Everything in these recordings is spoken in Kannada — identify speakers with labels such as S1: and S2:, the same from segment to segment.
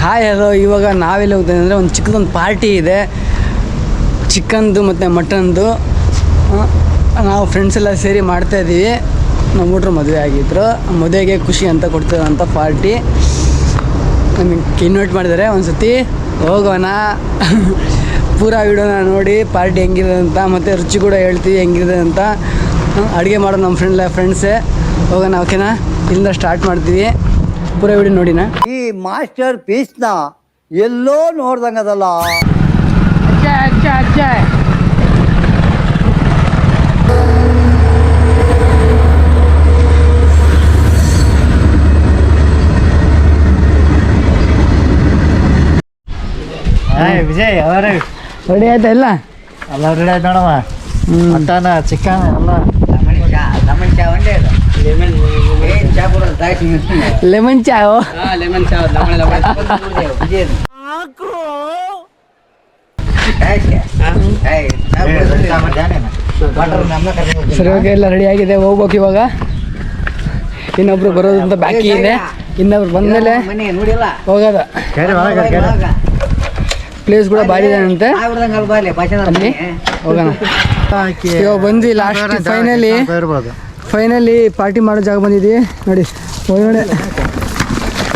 S1: Hi hello. ಇವಾಗ ನಾವೆಲ್ಲ ಹೋಗ್ತೇವೆ ಅಂದರೆ ಒಂದು ಚಿಕ್ಕದೊಂದು ಪಾರ್ಟಿ ಇದೆ, ಚಿಕನ್ದು ಮತ್ತು ಮಟನ್ದು. ನಾವು ಫ್ರೆಂಡ್ಸ್ ಎಲ್ಲ ಸೇರಿ ಮಾಡ್ತಾಯಿದ್ದೀವಿ. ನಮ್ಮ ಹುಡ್ರು ಮದುವೆ ಆಗಿದ್ರು, ಮದುವೆಗೆ ಖುಷಿ ಅಂತ ಕೊಡ್ತಿರೋಂಥ ಪಾರ್ಟಿ. ನಮಗೆ ಇನ್ವೈಟ್ ಮಾಡಿದ್ದಾರೆ. ಒಂದು ಸತಿ ಹೋಗೋಣ, ಪೂರಾ ವಿಡಿಯೋನ ನೋಡಿ ಪಾರ್ಟಿ ಹೆಂಗಿದೆ ಅಂತ, ಮತ್ತು ರುಚಿ ಕೂಡ ಹೇಳ್ತೀವಿ ಹೆಂಗಿದೆ ಅಂತ. ಅಡುಗೆ ಮಾಡೋ ನಮ್ಮ ಫ್ರೆಂಡ್ಸೇ. ಹೋಗೋಣ, ಓಕೆನಾ? ಇಲ್ಲಿಂದ ಸ್ಟಾರ್ಟ್ ಮಾಡ್ತೀವಿ. ಪೂರಾ ವಿಡಿಯೋ ನೋಡಿನ.
S2: ಈ ಮಾಸ್ಟರ್ ಪೀಸ್ನ ಎಲ್ಲೋ ನೋಡ್ದಂಗದಲ್ಲ.
S1: ಅಜ್ಜ
S3: ವಿಜಯ್ ಅವರ
S1: ರೆಡಿ ಆಯ್ತಾ? ಎಲ್ಲ
S3: ರೆಡಿ ಆಯ್ತು ನೋಡಮ್ಮ. ಮಟನ್ ಚಿಕನ್ ಎಲ್ಲ
S1: ಲೆಮನ್ ಚಾವು. ಸರಿ, ಓಕೆ, ಎಲ್ಲ ರೆಡಿ ಆಗಿದೆ. ಹೋಗ್ಬೇಕು ಇವಾಗ. ಇನ್ನೊಬ್ರು ಬರೋದಂತ ಬಾಕಿ ಇದೆ. ಇನ್ನೊಬ್ರು ಬಂದ್ಮೇಲೆ ಹೋಗೋದ. ಪ್ಲೇಸ್ ಕೂಡ ಭಾರಿ ಇದೆ ಅಂತೆ. ಹೋಗೋಣ. ಇವಾಗ ಬಂದ್ವಿ ಲಾಸ್ಟ್ ಫೈನಲಿ ಪಾರ್ಟಿ ಮಾಡೋ ಜಾಗ ಬಂದಿದ್ವಿ. ನೋಡಿ ಒಳಗಡೆ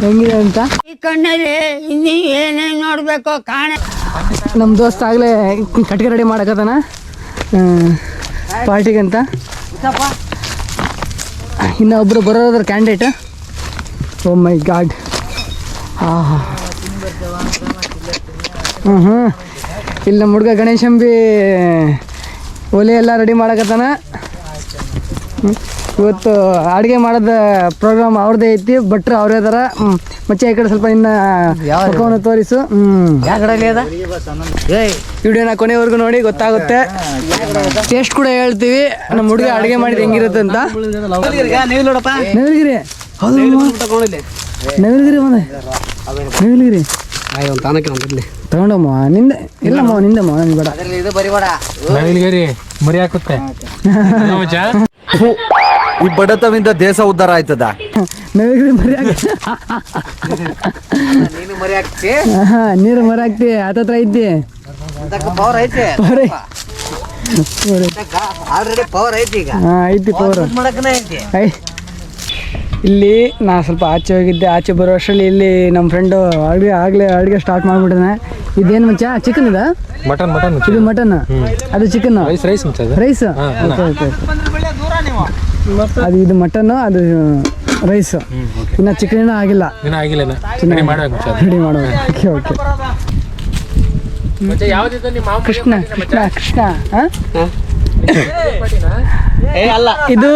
S1: ಹೆಂಗಿದೆ ಅಂತ.
S4: ಈ ಕಣ್ಣಲ್ಲಿ ಇನ್ನೀ ಏನೇನು ನೋಡ್ಬೇಕು ಕಾಣ.
S1: ನಮ್ಮ ದೋಸ್ತ ಆಗಲೇ ಕಟ್ಟಿಗೆ ರೆಡಿ ಮಾಡಕತ್ತಾನ ಪಾರ್ಟಿಗೆ ಅಂತ. ಇನ್ನೊಬ್ರು ಬರೋದ್ರ ಕ್ಯಾಂಡಿಡೇಟ್. ಓ ಮೈ ಗಾಡ್. ಇಲ್ಲಿ ನಮ್ಮ ಹುಡುಗ ಗಣೇಶಂಬಿ ಒಲೆ ಎಲ್ಲ ರೆಡಿ ಮಾಡಕತ್ತಾನ. ಇವತ್ತು ಅಡುಗೆ ಮಾಡೋದ ಪ್ರೋಗ್ರಾಮ್ ಅವ್ರದ್ದೇ ಐತಿ. ಭಟ್ರು ಅವರೇ ಥರ. ಮಚ್ಚ ಈ ಕಡೆ ಸ್ವಲ್ಪ ಇನ್ನು ಮುಖವನ್ನು ತೋರಿಸು. ವಿಡಿಯೋನ ಕೊನೆವರೆಗೂ ನೋಡಿ, ಗೊತ್ತಾಗುತ್ತೆ. ಟೇಸ್ಟ್ ಕೂಡ ಹೇಳ್ತೀವಿ ನಮ್ಮ ಹುಡುಗ ಅಡುಗೆ ಮಾಡಿದ ಹೆಂಗಿರುತ್ತೆ ಅಂತ. ನವಿಲಗಿರಿ, ಹೌದು ನವಿಲಗಿರಿ ಬಂದೆ. ನವಿಲಗಿರಿ ತಗೊಂಡಮ್ಮ. ನಿಂದೆ ಇಲ್ಲಮ್ಮ, ನಿಂದಮ್ಮ, ನನ್ಗೆ ಬೇಡ.
S3: ನವಿಲಗಿರಿ ಮರಿ ಹಾಕುತ್ತೆ.
S2: ಈ ಬಡತವಿಂದ ದೇಶ ಉದ್ಧಾರ ಆಯ್ತದ.
S1: ನವಿಲಗಿರಿ ನೀರು ಮರ ಹಾಕ್ತಿ. ಹತ್ತತ್ರ ಐತಿ. ಐತಿ ಪವರ್. ಇಲ್ಲಿ ನಾ ಸ್ವಲ್ಪ ಆಚೆ ಹೋಗಿದ್ದೆ. ಆಚೆ ಬರೋ ಅಷ್ಟರಲ್ಲಿ ಇಲ್ಲಿ ನಮ್ಮ ಫ್ರೆಂಡು ಅಡುಗೆ ಸ್ಟಾರ್ಟ್ ಮಾಡ್ಬಿಟ್ಟಿದ್ದಾನೆ. ಇದೇನು ಮಚ್ಚ? ಚಿಕನ್ ಇದೆ?
S3: ಮಟನ್
S1: ಇದು ಮಟನ್, ಅದು ಚಿಕನ್, ರೈಸ್. ಅದು ಇದು ಮಟನ್, ಅದು ರೈಸ್. ಇನ್ನು ಚಿಕನ್ ಆಗಿಲ್ಲ. ರೆಡಿ ಮಾಡಬೇಕು. ಓಕೆ ಕೃಷ್ಣ. ಇದು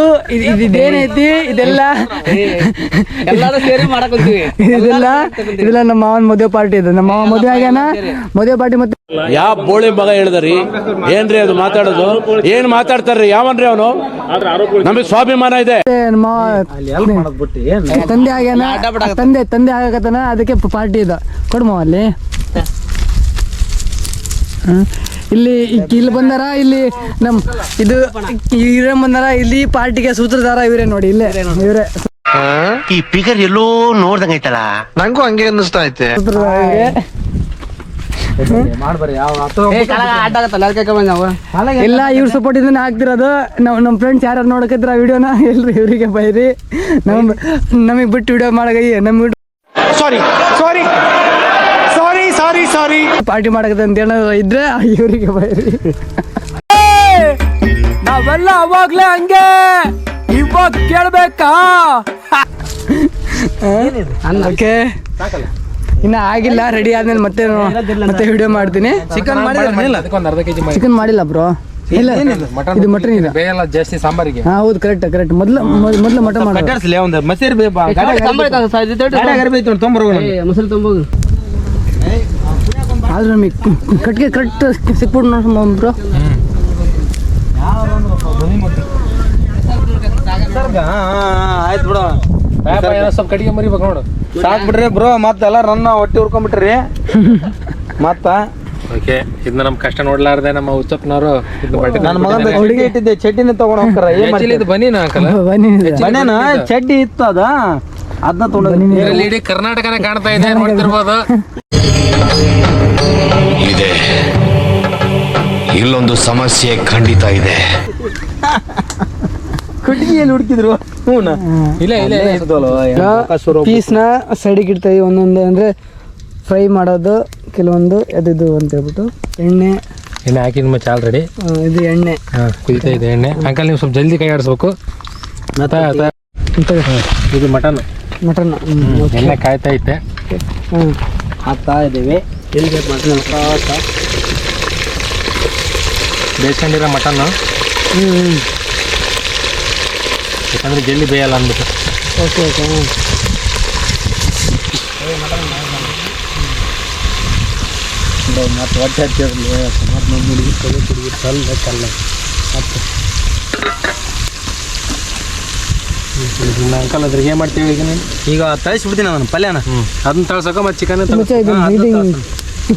S1: ಇದೇನೈತಿ? ಇದೆಲ್ಲ ನಮ್ಮ ಮಾವನ ಮದುವೆ ಪಾರ್ಟಿ ಇದೆ. ನಮ್ಮ ಮಾವ ಮದುವೆ ಆಗ್ಯಾನ. ಮದುವೆ ಪಾರ್ಟಿ ಮತ್ತೆ
S5: ಯಾವ ಬೋಳಿ ಮಗ ಹೇಳಿದ್ರಿ? ಏನ್ರಿ ಅದು ಮಾತಾಡೋದು? ಏನ್ ಮಾತಾಡ್ತಾರ್ರಿ? ಯಾವನ್ರಿ ಅವನು? ನಮಗೆ ಸ್ವಾಭಿಮಾನ ಇದೆ.
S1: ತಂದೆ ಆಗ್ಯಾನ, ತಂದೆ ಆಗಕತ್ತಾನ. ಅದಕ್ಕೆ ಪಾರ್ಟಿ ಇದೆ. ಕೊಡ್ಮ ಅಲ್ಲಿ. ಇಲ್ಲಿ ಬಂದಾರ. ಇಲ್ಲಿ ನಮ್ ಇದು ಇವರೇ ಬಂದಾರ. ಇಲ್ಲಿ ಪಾರ್ಟಿಗೆ ಸೂತ್ರಧಾರ ಇವರೇ ನೋಡಿ. ಇಲ್ಲೇ ಇವರೇ.
S6: ಈ ಪಿಗರ್ ಎಲ್ಲೋ ನೋಡ್ದಂಗ ಐತಲ್ಲ, ನಂಗೂ ಹಂಗೆ ಅನ್ನಿಸ್ತಾ ಐತೆ.
S1: ಇಲ್ಲ, ಇವ್ರ ಸಪೋರ್ಟ್ ಇಂದ ಆಗ್ತಿರೋದು. ನಮ್ಮ ಫ್ರೆಂಡ್ಸ್ ಯಾರು ನೋಡಕತ್ರ ವಿಡಿಯೋನ ಎಲ್ರಿ ಇವರಿಗೆ ಬೈರಿ. ನಮಗೆ ಬಿಟ್ಟು ವಿಡಿಯೋ ಮಾಡಗೈ. ನಮ್ಗೆ ಸಾರಿ ಪಾರ್ಟಿ ಮಾಡಕತ್ತೆ ಅಂತ ಏನಾದ್ರು ಇದ್ರೆ ಇವರಿಗೆ ಬೈರಿ. ನಾವೆಲ್ಲ ಅವಾಗ್ಲೇ ಹಂಗೆ, ಇವಾಗ ಕೇಳ್ಬೇಕಾ? ಓಕೆ, ಇನ್ನ ಆಗಿಲ್ಲ. ರೆಡಿ ಆದ್ಮೇಲೆ ಮತ್ತೆ ವಿಡಿಯೋ ಮಾಡ್ತೀನಿ. ಚಿಕನ್ ಮಾಡಿಲ್ಲ ಬ್ರೋ. ಇಲ್ಲ, ಇದು ಮಟನ್ ಇದೆ.
S3: ಜಾಸ್ತಿ ಸಾಂಬಾರಿಗೆ.
S1: ಹೌದು, ಕರೆಕ್ಟ್. ಮೊದ್ಲು ಮಟನ್ ಮೊಸರು ಆದ್ರೆ ನಮಗೆ ಕಟ್ಟಿಗೆ ಕರೆಕ್ಟ್ ಸಿಕ್ಬಿಟ್ಟು ನೋಡಿ ಬ್ರೋ.
S3: ಆಯ್ತು ಬಿಡು. ಸ್ವಲ್ಪ ಕಟ್ಟಿಗೆ ಮರಿಬೇಕು ನೋಡು. ಸಾಕ್ ಬಿಡ್ರಿ ಬ್ರೋ. ಮತ್ತೆಲ್ಲ ರನ್ನ ಹೊಟ್ಟಿ ಹುರ್ಕೊಂಡ್ಬಿಟ್ರಿ ಮತ್ತ. ಓಕೆ, ಇದನ್ನ ನಮ್ ಕಷ್ಟ ನೋಡ್ಲಾರ್ದೆ ನಮ್ಮ ಉಚ್ಚಪ್ಪನವರು ನನ್ನ ಮಗನ ಹುಡುಗಿ ಇಟ್ಟಿದ್ದೆ. ಚಡ್ಡಿನ ತಗೊಂಡ್ ಹೋಗ್ತಾರ. ಇದು ಬನ್ನಿನ ಚಡ್ಡಿ ಇತ್ತು. ಅದ
S2: ಅದನ್ನ ತೊಗೊಂಡು
S3: ಇದರಲ್ಲಿ ಇಡೀ ಕರ್ನಾಟಕನೇ ಕಾಣ್ತಾ ಇದೆ, ನೋಡ್ತಿರ್ಬೋದು.
S7: ಇದೆ, ಇಲ್ಲೊಂದು ಸಮಸ್ಯೆ ಖಂಡಿತ ಇದೆ.
S2: ಕಟ್ಟಿಗೆಯಲ್ಲಿ ಹುಡುಕಿದ್ರು.
S3: ಇಲ್ಲ ಇಲ್ಲ
S1: ಪೀಸ್ನ ಸೈಡಿಗೆ ಇಡ್ತೀವಿ ಒಂದೊಂದು, ಅಂದರೆ ಫ್ರೈ ಮಾಡೋದು ಕೆಲವೊಂದು ಇದು ಅಂತ ಹೇಳ್ಬಿಟ್ಟು ಎಣ್ಣೆ
S3: ಹಾಕಿದ ಮತ್ತೆ ಆಲ್ರೆಡಿ
S1: ಇದು ಎಣ್ಣೆ
S3: ಕುದಿತಾ ಇದೆ ಎಣ್ಣೆ. ಅಂಕಲ್ ನೀವು ಸ್ವಲ್ಪ ಜಲ್ದಿ ಕೈ ಆಡಿಸ್ಬೇಕು. ಇದು ಮಟನ್ ಎಲ್ಲ ಕಾಯ್ತಾ ಐತೆ.
S1: ಹಾಕ್ತಾ ಇದ್ದೀವಿ.
S3: ಬೇಯಿಸ್ಕೊಂಡಿರೋ ಮಟನ್ನು, ಯಾಕಂದ್ರೆ ಜಲ್ದಿ ಬೇಯಲ್ಲ ಅಂದ್ಬಿಟ್ಟು.
S1: ಓಕೆ ಓಕೆ
S2: ಮತ್ತೆ ಹೊಟ್ಟೆ ಹಚ್ಚಿರಲಿ ಮತ್ತೆ ನಮ್ಮ ಹುಡುಗಿ ಕಲ್ಲ
S3: ಅಂಕಲ್ ಅದ್ರಿಗೆ ಏನು ಮಾಡ್ತೀವಿ ಈಗ ನೀನು?
S2: ಈಗ ತಳಿಸ್ಬಿಡ್ತೀನಿ ಅದನ್ನು ಪಲ್ಯನ.
S3: ಅದನ್ನ ತಳ್ಸಕ ಮತ್ತೆ ಚಿಕನ್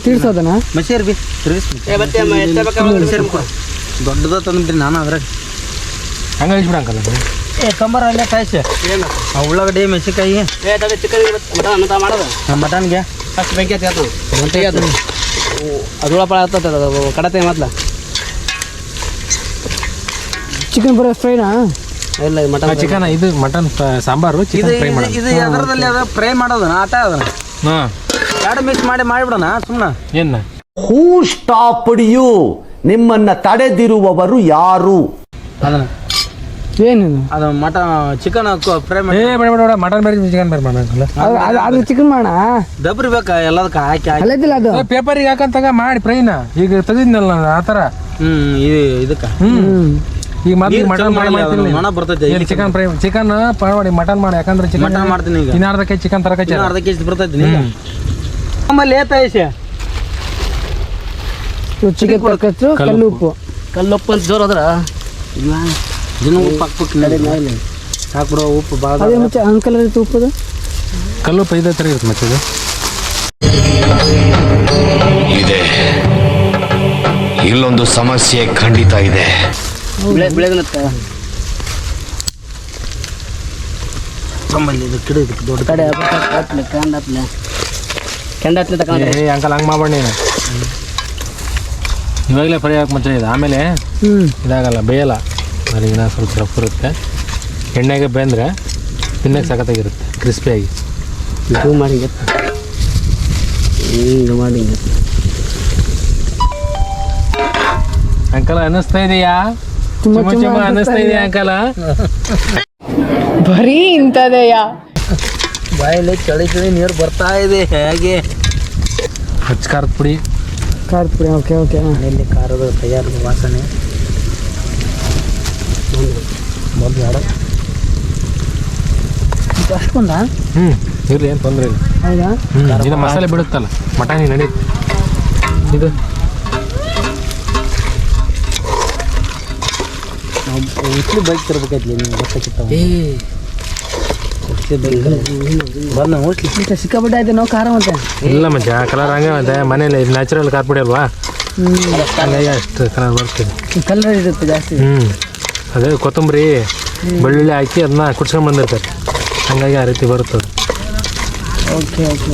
S1: ತೀರ್ಸೋದನ
S2: ಮಸೀರ್ ಬಿ ದೊಡ್ಡದ ತಂದ್ಬಿಡ್ತೀನಿ ನಾನು ಅದ್ರಾಗ.
S3: ಹಂಗೆ ಇಳಿಸ್ಬಿಡ ಅಂಕಲ್.
S2: ಕಂಬರ ಅಲ್ಲೇ ಕಾಯಿಸಿ ಉಳ್ಳಾಗಡ್ಡಿ ಮೆಣಸಿನ್ಕಾಯಿ ಮಟನ್ಗೆ
S1: ಅದೊಳಪಳ ಕಡತೆ ಮೊದ್ಲ ಚಿಕನ್ ಬರೋ ಫ್ರೈನಾ? ಇಲ್ಲ ಮಟನ್
S3: ಚಿಕನ್, ಇದು ಮಟನ್ ಸಾಂಬಾರು, ಚಿಕನ್ ಫ್ರೈ ಮಾಡೋದು.
S2: ಇದು ಅದರದಲ್ಲಿ ಅದ ಫ್ರೈ ಮಾಡೋದನ ಆಟ ಅದನ್ನ
S3: ಹಾಂ,
S2: ಎರಡು ಮಿಕ್ಸ್ ಮಾಡಿಬಿಡೋಣ ಸುಮ್ಮನೆ.
S3: ಏನು
S8: ಹೂ ಸ್ಟಾಪ್ಡ್ ಯು? ನಿಮ್ಮನ್ನ ತಡೆದಿರುವವರು ಯಾರು?
S2: ಅದನ್ನ
S1: ಏನಿದು?
S2: ಅದು ಮಟನ್ ಚಿಕನ್ ಫ್ರೈ ಮಾಡಿ
S3: ಬೇಡ ಮಟನ್ ಬೇರೆ ಚಿಕನ್ ಬೇರೆ ಮಾಡೋಣ.
S1: ಅದು ಚಿಕನ್ ಮಾಡ
S2: ದಬ್ರಿ ಬೇಕಾ ಎಲ್ಲದಕ್ಕೆ ಹಾಕಿ ಹಾಕಿ.
S1: ಅಲ್ಲದಿಲ್ಲ ಅದು
S3: ಪೇಪರಿಗೆ ಹಾಕಂತಾಗ ಮಾಡಿ ಫ್ರೈನ ಈಗ ತೆಗೆದಿದ್ನಲ್ಲ ನಾನು ಆ ಥರ.
S2: ಇದು ಇದಕ್ಕೆ
S3: ಈಗ ಮತ್ತೆ ಮಟನ್ ಮಾಡ್ತೀನಿ,
S2: ಮಣ ಬರ್ತೈತೆ.
S3: ಚಿಕನ್ ಫ್ರೈ, ಚಿಕನ್ ಮಾಡಿ ಮಟನ್ ಮಾಡಿ. ಯಾಕಂದ್ರೆ ಚಿಕನ್
S2: ಮಟನ್ ಮಾಡ್ತೀನಿ ಈಗ.
S3: ಇನ್ನು ಅರ್ಧ ಕೆಜಿ ಚಿಕನ್ ತರಕ
S2: ಅರ್ಧ ಕೆಜಿ ಬರ್ತೈತಿ ಆಮೇಲೆ ಏತಾಯಿಸಿ
S1: ಚಿಕನ್ ತರಕಚ್ಚು ಕಲ್ಲು ಉಪ್ಪು
S4: ಕಲ್ಲುಪ್ಪು ಅಂತ ಜೋರು ಅದ್ರ
S2: ದಿನ ಉಪ್ಪು ಹಾಕ್ಬೇಕು. ಹಾಕ್ಬಿಡೋ ಉಪ್ಪು ಭಾಳ
S1: ಅದೇ ಮುಂಚೆ ಅಂಕಲ್ ಇತ್ತು ಉಪ್ಪದು
S3: ಕಲ್ಲುಪ್ಪು ಇದೇ ಥರ ಇರುತ್ತೆ ಮತ್ತೆ ಇದು.
S7: ಇದೆ, ಇಲ್ಲೊಂದು ಸಮಸ್ಯೆ ಖಂಡಿತ ಇದೆ.
S2: ನಮ್ಮಲ್ಲಿ ಇದು ಕಿಡ ಇದಕ್ಕೆ ದೊಡ್ಡ
S4: ಕಡೆ ಕೆಂಡತ್ಲೆ ತಗೊಂಡ್ರೆ
S3: ಏ ಅಂಕಲ್ ಹಂಗೆ ಮಾಡ್ಬೇಡ ನೀನು. ಇವಾಗಲೇ ಫ್ರೈ ಹಾಕಿ ಮುಂಚೆ ಇದೆ, ಆಮೇಲೆ ಇದಾಗಲ್ಲ, ಬೇಯಲ್ಲ. ಅದೀಗ ಸ್ವಲ್ಪ ರಫ್ ಇರುತ್ತೆ. ಎಣ್ಣೆಗೆ ಬೇಂದ್ರೆ ತಿನ್ನಕ್ಕೆ ಸಖತ್ತಾಗಿರುತ್ತೆ, ಕ್ರಿಸ್ಪಿಯಾಗಿ.
S4: ಇದು ಮಾಡಿ ಹಿಂಗೆ ಮಾಡಿ
S3: ಅಂಕಲ್ ಅನ್ನಿಸ್ತಾ ಇದೆಯಾ? ಚುಮ್ಮ ಅನ್ನಿಸ್ತಾ ಇದೆಯಾ ಅಂಕಲ?
S1: ಬರೀ ಇಂಥದೆಯಾ?
S2: ಬಾಯಲ್ಲಿ ಚಳಿ ಚಳಿ ನೀರು ಬರ್ತಾ ಇದೆ. ಹೇಗೆ
S3: ಹಚ್ಚ ಖಾರದ ಪುಡಿ,
S1: ಖಾರದ ಪುಡಿ. ಓಕೆ ಓಕೆ
S2: ಎಲ್ಲಿ ಖಾರದ ತಯಾರು ವಾಸನೆ
S1: ಅಷ್ಟೊಂದ
S3: ಇರಲಿ, ಏನು ತೊಂದರೆ ಇಲ್ಲ.
S1: ಹೌದಾ?
S3: ಇದು ಮಸಾಲೆ ಬಿಡುತ್ತಲ್ಲ, ಮಟನ್ ನಡೀತು. ಇದು
S2: ಇಟ್ಲಿ ಬೈಕ್ ತರ್ಬೇಕೈತ್ಲಿ ನೀವು ಗೊತ್ತಾಗಿತ್ತಾವ. ಬಂದ ಹೋಟ್ಲಿ
S1: ಮತ್ತೆ ಸಿಕ್ಕಾಪಟ್ಟೆ ಆಯ್ತು ನಾವು ಖಾರ ಮತ್ತೆ.
S3: ಇಲ್ಲ ಮಚ್ಚ, ಕಲರ್ ಹಂಗೆ ಮತ್ತೆ ಮನೇಲಿ ನ್ಯಾಚುರಲ್ ಖಾರ ಪುಡಿ ಅಲ್ವಾ, ಹಂಗಾಗಿ ಅಷ್ಟು ಕಲರ್ ಬರ್ತದೆ.
S1: ಕಲರ್ ಇರುತ್ತೆ ಜಾಸ್ತಿ.
S3: ಅದೇ ಕೊತ್ತಂಬರಿ ಬೆಳ್ಳುಳ್ಳಿ ಹಾಕಿ ಅದನ್ನ ಕುಡ್ಸ್ಕೊಂಡು ಬಂದಿರ್ತಾರೆ, ಹಂಗಾಗಿ ಆ ರೀತಿ ಬರುತ್ತದೆ.
S1: ಓಕೆ ಓಕೆ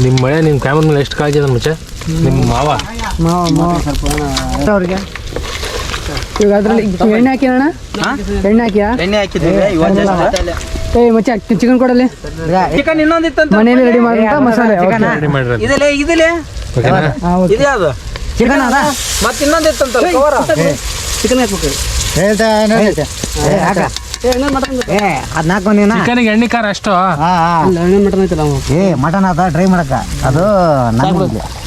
S3: ನಿಮ್ಮ ಮಳೆ ನಿಮ್ಮ ಕ್ಯಾಮ್ರ ಮೇಲೆ ಎಷ್ಟು ಕಾಳಜಿ ಅದ ಮುಚ್ಚ? ನಿಮ್ಮ ಮಾವ
S1: ಅವ್ರಿಗೆ ಇವಾಗ ಅದ್ರಲ್ಲಿ ಎಣ್ಣೆ ಹಾಕಿರೋಣ, ಎಣ್ಣೆ ಹಾಕಿಯಾ?
S2: ಎಣ್ಣೆ ಹಾಕಿದ್ದೀವಿ ಇವಾಗ
S1: ಏ ಮಚ್ಚ ಚಿಕನ್ ಕೊಡಲಿ.
S2: ಚಿಕನ್ ಇನ್ನೊಂದಿತ್ತಂತ
S1: ಮನೇಲಿ ರೆಡಿ ಮಾಡೋಂಥ ಮಸಾಲೆ.
S3: ರೆಡಿ ಮಾಡಿರಿ.
S2: ಇದೆಲ್ಲ ಇದೆಲ್ಲ
S3: ಓಕೆನಾ?
S2: ಇದೆ ಅದು
S1: ಚಿಕನ್ ಅದ
S2: ಮತ್ತೆ ಇನ್ನೊಂದಿತ್ತಂತ ಕವರ
S1: ಚಿಕನ್ ಹಾಕ್ಬೇಕು.
S3: ಚಿಕನಿಗೆ ಎಣ್ಣೆ ಖಾರ ಅಷ್ಟು.
S1: ಮಟನ್ ಐತಲ್ಲ
S2: ಮಟನ್ ಅದ ಡ್ರೈ ಮಾಡಕ ಅದು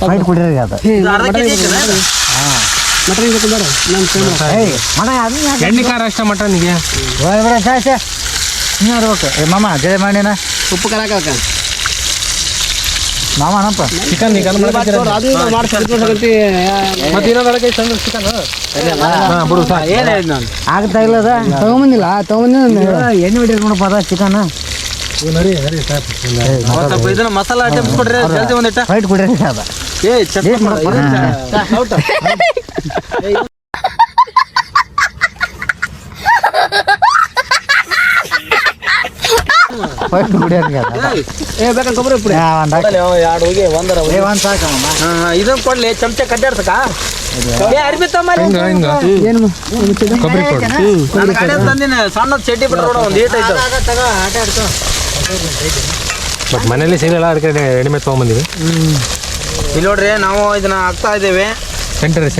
S2: ಫೈಟ್ ಕುಡಿಯೋರಿ ಅದು
S1: ಮಟನ್ ಬೇಡ
S3: ಎಣ್ಣೆ ಖಾರ ಅಷ್ಟ ಮಟನ್ಗೆ.
S2: ಮಾಮ ಜಯ ಮಾಡಿನ
S1: ಉಪ್ಪು ಖಾರ ಹಾಕ.
S2: ಮಾಮನಪ್ಪ
S3: ಚಿಕನ್ ಈಗ ಮತ್ತೆ ಇನ್ನೊಂದೊಳಗೆ ತಂದ್ರೆ ಚಿಕನ್ ಬಿಡು ಸಾಕು.
S2: ಏನು ಹೇಳಿದ್ ನಾನು
S1: ಆಗ್ತಾ ಇಲ್ಲ ಅದ ತಗೊಂಬಂದಿಲ್ಲ
S2: ಎಣ್ಣೆ ಬಿಟ್ಟಿರ್ ನೋಡಪ್ಪ ಅದ ಚಿಕನ್
S3: ನಡಿ ನಡಿ ಸಾಕು.
S2: ಸ್ವಲ್ಪ ಇದನ್ನ ಮಸಾಲ ಐಟಮ್ಸ್ ಕೊಡ್ರಿ ಜಲ್ದಿ ಒಂದಿಟ್ಟ ಫೈಟ್ ಕೊಡ್ರಿ ಅದ ಏ ಚಟ್ನಿ ಬೇಕಂತ ಕೊಬ್ಬರಿ ಪುಡಿ ಎರಡು ಹೋಗಿ ಒಂದರ ಇದನ್ನ ಕೊಡ್ಲಿ ಚಮಚ ಕಡ್ಡಾಡ್ಸಕ ಅರ್ಬಿ
S1: ಏನು
S2: ತಂದಿನ ಸಣ್ಣದ ಚಡ್ಡಿ ಬಿಟ್ರ ನೋಡ ಒಂದು ಏಟ್ ಐತೆ
S3: ಬಟ್ ಮನೇಲಿ ಸಿಗಲ್ಲ ಅದಕ್ಕೆ ರೆಡಿಮೇಡ್ ತೊಗೊಂಬಂದಿವಿ.
S2: ಇಲ್ಲಿ ನೋಡ್ರಿ ನಾವು ಇದನ್ನ ಹಾಕ್ತಾ ಇದ್ದೇವೆ.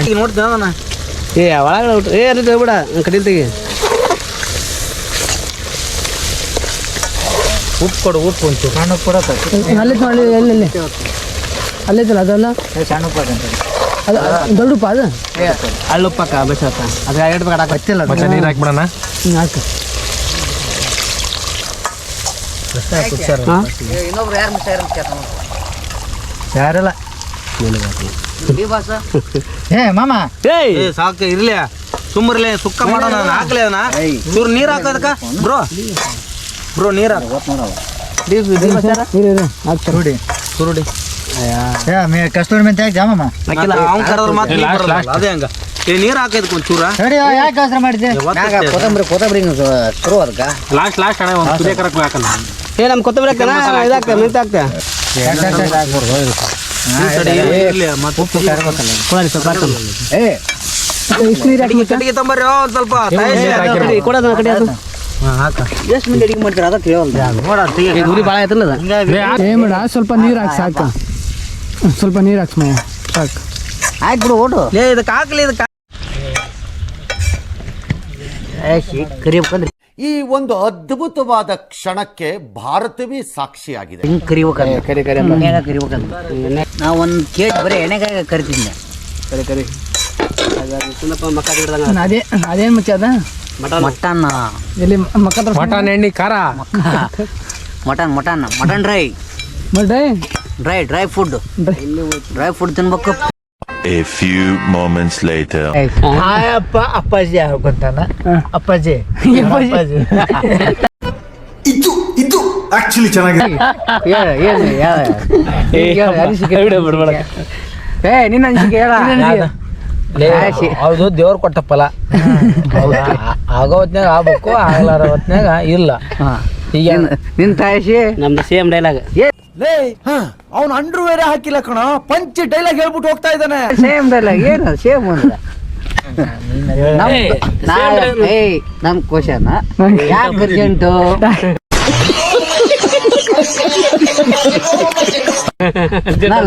S2: ಈಗ ನೋಡ್ತೀನಿ ಅದನ್ನ
S1: ಒಳಗಡೆ ಅಲ್ಲಿ ಬಿಡ ಕಡಿಲ್ ತೆಗಿ.
S2: ಉಪ್ಪು ಕೊಡು, ಉಪ್ಪು ಒಂಚೂರು
S1: ಅಲ್ಲೇ ಎಲ್ಲಿ ಅಲ್ಲೈತಲ್ಲ ಅದಲ್ಲ ಅದು ದೊಡ್ಡಪ್ಪ ಅದು
S2: ಹಳ್ಳುಪ್ಪಕ್ಕ ಬೆಸತ್ತ ಅದು ಎರಡು ಕಡೆ ಹಚ್ಚಿಲ್ಲ
S3: ಮಚ್ಚ ನೀರು ಹಾಕ್ಬಿಡೋಣ.
S1: ಹಾಕು
S2: ಇನ್ನೊಬ್ರು ಯಾರಲ್ಲ ಸಾಕು ಇರ್ಲಿ ಸುಮ್ಮರ್ಲಿ ಸುಕ್ಕ ಮಾಡೋಣ ಹಾಕ್ಲಿ ಅದನ್ನ ಚೂರು ನೀರು ಹಾಕೋದಕ್ಕ ಬ್ರೋ ನೀರು
S1: ಹಾಕ್ತಾರೆ
S2: ಸುರುಡಿ
S9: ಕಸ್ತೂರಿ ಮೆಂತೆ ಹಾಕಿ ಜಾಮಮ್ಮ
S2: ಅವ್ನು ಕರೆದ್ರೆ ಮಾತ್ರ ಅದೇ ಹಂಗ ನೀರು ಹಾಕೋದಕ್ಕೆ ಒಂಚೂರ
S9: ಯಾಕೆ ಕಸ್ರ ಮಾಡಿದ್ದೆ
S1: ಕೊತ್ತಂಬರಿ ಶುರು ಅದಕ್ಕೆ
S3: ಲಾಸ್ಟ್ ಅಣ್ಣ ಒಂದು ಕುದಿಯ ಕರಕ್ಕೆ ಹಾಕಲ್ಲ.
S1: ನಮ್ಮ ಕೊತ್ತಂಬರಿ ಹಾಕ್ತಾನ ಇದಾಗ್ತದೆ ಮೆಂತೆ ಹಾಕ್ತಾ
S2: ಚಟಿಗೆ ತಂಬರ್ರಿ ಒಂದ್ ಸ್ವಲ್ಪ
S1: ಕೊಡೋದು ಕಡೆ ಅದು ಎಷ್ಟು ಮಂದಿ ಅಡಿಗೆ ಮಾಡ್ತಾರೆ ಅದಕ್ಕೆ ಗುರಿ ಭಾಳ ಆಯ್ತಲ್ಲ ಏನ್ ಮಾಡ ಸ್ವಲ್ಪ ನೀರು ಹಾಕಿ ಸಾಕು, ಸ್ವಲ್ಪ ನೀರು ಹಾಕ್ಸ್ ಮೇ ಸಾಕು
S2: ಹಾಕ್ಬಿಡು ಓಟು ಇದಕ್ಕೆ ಹಾಕ್ಲಿ ಇದಕ್ಕೆ
S1: ಕರಿಬೇಕಂದ್ರೆ
S8: ಈ ಒಂದು ಅದ್ಭುತವಾದ ಕ್ಷಣಕ್ಕೆ ಭಾರತವೇ ಸಾಕ್ಷಿಯಾಗಿದೆ.
S1: ಹಿಂಗೆ ಕರಿಬೇಕಂದ್ರೆ ನಾವು ಒಂದು ಕೇಜ್ ಬರೀ ಎಣ್ಣೆಗಾಯ ಕರಿತಿದ್ದೆ ಕರಿ ಅದೇ ಅದೇನು ಮುಚ್ಚ ಅದ ಮಟನ್ ಎಲ್ಲಿ
S3: ಮಟನ್ ಎಣ್ಣೆ ಖಾರ
S1: ಮಟನ್ ಡ್ರೈ ಫುಡ್ ತಿನ್ಬೇಕು.
S7: A few moments later.
S9: ಅಪ್ಪಾಜಿ ಹೇಳ್ಕೊಂತಾನ ಅಪ್ಪಾಜಿ
S6: ಇದು ಆಕ್ಚುಲಿ ಚೆನ್ನಾಗಿದೆ.
S1: ನಿನ್ನ ಅನಿಸಿಕೆ ಹೇಳ.
S2: ಹೌದು ದೇವ್ರ ಕೊಟ್ಟ ಫಲ ಆಗೋ ಹೊತ್ನಾಗ ಆಗ್ಬೇಕು, ಆಗಲಾರ ಹೊತ್ನಾಗ ಇಲ್ಲ. ಈಗ
S1: ನಿನ್ನ ತಾಯಿಸಿ ನಮ್ದು ಸೇಮ್ ಡೈಲಾಗ್.
S9: ಅವ್ನು ಅಂಡ್ರು ಬೇರೆ ಹಾಕಿಲ್ಲ ಕಣ, ಪಂಚ್ ಡೈಲಾಗ್ ಹೇಳ್ಬಿಟ್ಟು ಹೋಗ್ತಾ ಇದ್ದಾನೆ.
S1: ಸೇಮ್ ಡೈಲಾಗ್ ಏನು ಸೇಮ್ ಅಂದ್ರೆ ನಮ್ ಕ್ವಶನ್ ಯಾಕೆ ಅರ್ಜೆಂಟು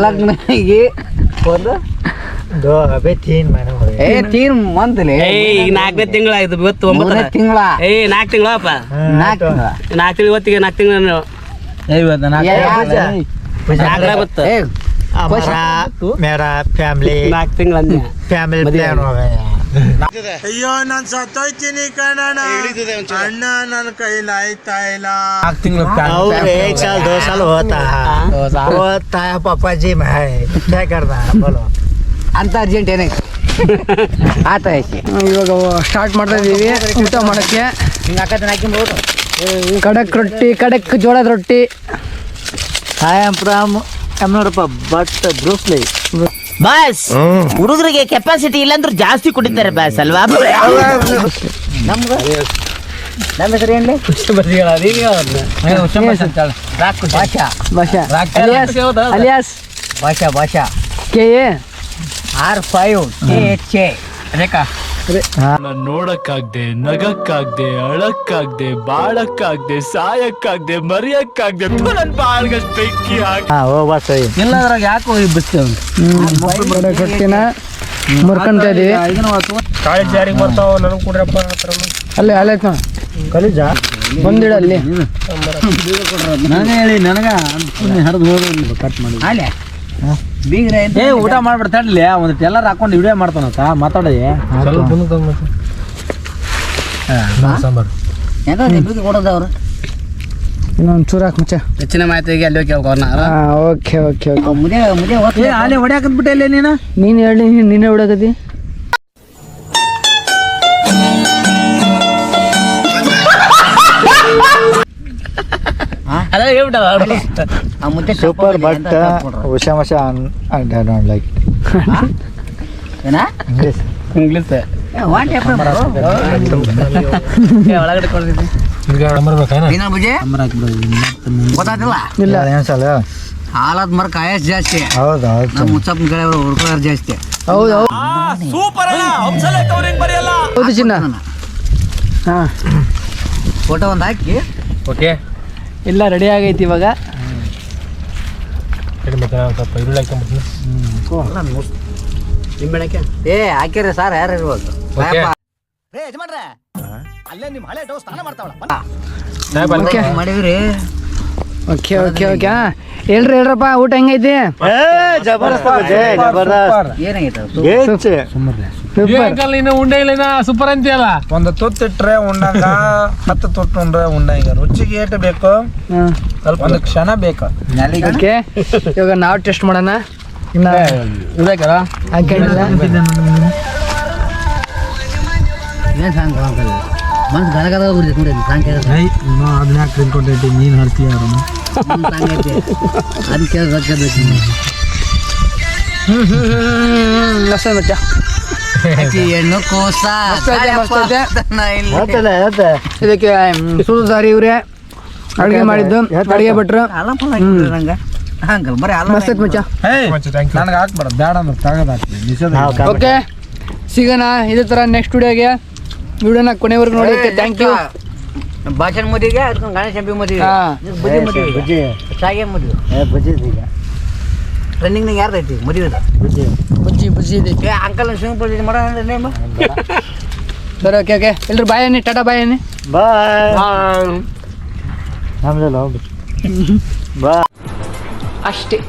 S1: ಲಗ್ನಿಗೆ ಒಂದು ತೀನ್ ಮಂತ್ಲಿ
S2: 4ನೇ ತಿಂಗಳಾಯ್ತು, ಇವತ್ತು 9
S1: ತಿಂಗಳ
S2: 4 ತಿಂಗಳಪ್ಪ,
S1: 4
S2: ತಿಂಗಳು ಇವತ್ತಿಗೆ 4 ತಿಂಗಳು
S9: ಮೇರಾ ಫ್ಯಾಮಿಲಿ
S2: 4 ತಿಂಗಳು ಅಂದೆ
S9: ಫ್ಯಾಮಿಲಿ ಪ್ಲಾನ್
S6: ಅಯ್ಯೋ ನಾನ್ ಸತ್ತೋಯ್ತೀನಿ ಕಣಣ್ಣ, ಅಣ್ಣ ನನ್ನ ಕೈಲಿ ಆಯ್ತಾ ಇಲ್ಲ.
S2: 4 ತಿಂಗಳು
S9: एक साल 2 साल होता है पापा जी में है, क्या करना है बोलो.
S1: ಅಂತ ಅರ್ಜೆಂಟ್ ಏನೈತೆ ಆತ ಇವಾಗ ಸ್ಟಾರ್ಟ್ ಮಾಡ್ತಾ ಇದೀವಿ ಊಟ ಮಾಡೋಕ್ಕೆ. ಕಡಕ್ ರೊಟ್ಟಿ, ಕಡಕ್ ಜೋಳದ ರೊಟ್ಟಿ.
S9: I am from ನೋಡಪ್ಪ ಬಟ್ ಬ್ರೂಸ್ಲಿ
S10: ಬಾಸ್. ಹುಡುಗರಿಗೆ ಕೆಪಾಸಿಟಿ ಇಲ್ಲಾಂದ್ರೂ ಜಾಸ್ತಿ ಕುಡಿತಾರೆ ಬಾಸ್ ಅಲ್ವಾ?
S1: ನಮ್ಮ ಹೆಸರು ಏನ್ಲಿ ಭಾಷಾ KA R5 THA ರೇಖಾ.
S5: ನೋಡಕ್ಕಾಗ್ದೆ, ನಗಕ್ಕಾಗ್ದೆ, ಅಳಕ್ಕಾಗ್ದೆ, ಬಾಳಕ್ಕಾಗ್ದೆ, ಸಾಯಕ್ಕಾಗ್ದೆ, ಮರಿಯಕ್ಕಾಗ್ದೆ, ನನ್ ಬಾಳ್ಗಷ್ಟು ಬೆಂಕಿ ಹಾಕಿ
S2: ಎಲ್ಲದ್ರಾಗ ಯಾಕೋ ಬಿಸ್ತೇವೆ
S1: ರೊಟ್ಟಿನ ಮುರ್ಕೊಂತ ಇದೀವಿ.
S3: ಕಾಳಿ ಜಾರಿಗೆ ಬರ್ತಾವ ನನಗೆ ಕೊಡ್ರಪ್ಪ.
S1: ಅಲ್ಲೇ ಅಲ್ಲೈತ್ ಕಲೀಜ ಬಂದಿಡ ಅಲ್ಲಿ
S2: ನನಗೆ ಹೇಳಿ ನನಗೆ ಹರಿದು ಹೋಗೋದು ಕಟ್ ಮಾಡಿ ಅಲ್ಲೇ ಬೀಗ್ರೆ ಊಟ ಮಾಡ್ಬಿಡ್ತಾಡ್ಲಿ ಒಂದಿಟ್ಟು ಎಲ್ಲರೂ ಹಾಕೊಂಡು ವಿಡಿಯೋ ಮಾಡ್ತಾನಂತ ಮಾತಾಡಿ ಕೊಡೋದವ್ರು
S1: ಇನ್ನೊಂದು ಚೂರು ಹಾಕಿ ಮುಚ್ಚ.
S2: ಹೆಚ್ಚಿನ ಮಾಹಿತಿಗೆ ಅಲ್ಲಿ ಹೋಗಿ ಅವ್ರನ್ನ
S1: ಓಕೆ ಓಕೆ ಓಕೆ
S2: ಮುದೇ ಅಲ್ಲಿ ಹೊಡ್ಯಾಕತ್ಬಿಟ್ಟೆ ಇಲ್ಲಿ
S1: ನೀನು ಹೇಳಿ ನೀನೇ ಹೊಡಕತಿ.
S2: ಅದ ಹೇಳ್ಬಿಟ್ಟಲ್ಲ
S9: ಸೂಪರ್ ಬಟ್ ಉಷಾ ಮಶಾ ಐ ಡೋಂಟ್ ಲೈಕ್
S2: ಇಂಗ್ಲೀಷ್
S1: ಒಳಗಡೆ ಕೊಡ್ತಿದ್ದೆ
S3: ಈಗ ಬರ್ಬೇಕಾ
S10: ದಿನ ಬುಜೆ ಗೊತ್ತಾತಿಲ್ಲ
S1: ಇಲ್ಲ
S9: ಏನ್ಸಲ್ಲ
S10: ಹಾಲದ ಮರ ಕಾಯಸ್ ಜಾಸ್ತಿ
S9: ಹೌದು ಹೌದು
S10: ನಮ್ಮ ಮುಚ್ಚಪ್ಪನ ಕಡೆ ಹುಡ್ಕೊಳ್ಳೋರು ಜಾಸ್ತಿ
S1: ಹೌದು ಹೌದು ಚಿನ್ನ ಹಾಂ
S10: ಫೋಟೋ ಒಂದು ಹಾಕಿ
S3: ಓಕೆ
S1: ಎಲ್ಲ ರೆಡಿ ಆಗೈತಿ ಇವಾಗ.
S3: ಸ್ವಲ್ಪ ಈರುಳ್ಳಿ ಹಾಕೊಂಡ್ಬಿಡ್ತೀನಿ.
S10: ನಿಂಬೆಳಕ್ಕೆ ಏ ಹಾಕಿರಿ ಸರ್ ಯಾರು ಇರ್ಬೋದು
S3: ಓಕೆ
S10: ಮಾಡಿವ್ರಿ
S1: ಓಕೆ ಓಕೆ ಓಕೆ ಹಾಂ ಹೇಳ್ರಪ್ಪ ಊಟ ಹೆಂಗೈತಿ?
S10: ಏನಾಗೈತೆ
S1: ಸೂಪರ್.
S3: ನೀನು ಉಂಡೆ ಇಲ್ಲ ಸೂಪರ್ ಅಂತೀಯಲ್ಲ.
S2: ಒಂದು ತುತ್ತಿಟ್ರೆ ಉಂಡಂಗ 10 ತುತ್ತು ಉಂಡ್ರೆ ಉಂಡಂಗ ರುಚಿಗೆ ಏಟು ಬೇಕು
S1: ಹಾಂ
S2: ಒಂದು ಕ್ಷಣ ಬೇಕು.
S1: ಓಕೆ ಇವಾಗ ನಾವು ಟೆಸ್ಟ್ ಮಾಡೋಣ. ಇನ್ನು
S2: ಇದಕ್ಕಲ್ಲ
S1: ಹಾಕೊಂಡಿಲ್ಲ
S10: ಏನು ಸಾಂಗ್ ಮನ್ಸು ಗದಗದ ಬಿಡ್ತೈತೆ ನೋಡಿ ಸಾಂಗ್ ಕೇಳಿದ್ರೆ
S2: ಅದನ್ನ ಯಾಕೆ ತಿನ್ಕೊಂಡೈತಿ ನೀನು ಹರ್ತೀಯ
S10: ಸಾಂಗ್ ಐತೆ ಅದನ್ನ ಕೇಳಿದ್ರೆ ರೊಕ್ಕಬೇಕು
S1: ಮಸ್ತ್ ಮಚ್ಚ
S10: ಹೆಣ್ಣು ಕೋಸ
S1: ಮಸ್ತ್ ಐತೆ. ಇದಕ್ಕೆ ಸುಳ್ಳು ಸಾರಿ ಇವ್ರೆ ಅಡುಗೆ ಮಾಡಿದ್ದು ಅಡುಗೆ ಭಟ್ರು.
S10: ನಂಗೆ ಹಂಗಲ್ ಬರೀ ಅಲ್ಲ
S1: ಮಸ್ತ್ ಐತೆ ಮಚ್ಚ.
S2: ನನಗೆ ಹಾಕ್ಬಾರ್ದು ಬೇಡ ಅಂದ್ರೆ ತಗದು ಹಾಕ್ತೀನಿ.
S1: ಓಕೆ ಸಿಗೋಣ ಇದೇ ಥರ ನೆಕ್ಸ್ಟ್ ವಿಡಿಯೋನ ಕೊನೆವರೆಗೂ ನೋಡೋದಕ್ಕೆ ಥ್ಯಾಂಕ್ ಯು.
S10: ಭಾಷಣ ಮದುವೆಗೆ ಅದಕ್ಕೆ ಗಣೇಶ ಹಬ್ಬಿ ಮದುವೆ
S1: ಹಾಂ
S10: ಬುದ್ಧಿ ಮದುವೆ ಸಾಗೆ ಮದುವೆ ರನ್ನಿಂಗ್ನಾಗ ಯಾರ್ದು ಐತಿ ಮದುವೆ
S1: ಬುಜ್ಜಿ ಬುಜ್ಜಿ ಇದೈತಿ.
S10: ಏ ಅಂಕಲ್ ಸ್ವಿಮ್ಮಿಂಗ್ ಪೂಲ್ ಮಾಡೋಣ ನೇಮ್
S1: ಸರಿ ಓಕೆ ಓಕೆ ಎಲ್ರು ಬಾಯ್ ಅನ್ನಿ ಟಾಟಾ ಬಾಯ್ ಅನ್ನಿ.
S9: ಬಾಯ್ ಆಮೇಲೆ ಬಾಯ್
S1: ಅಷ್ಟೇ.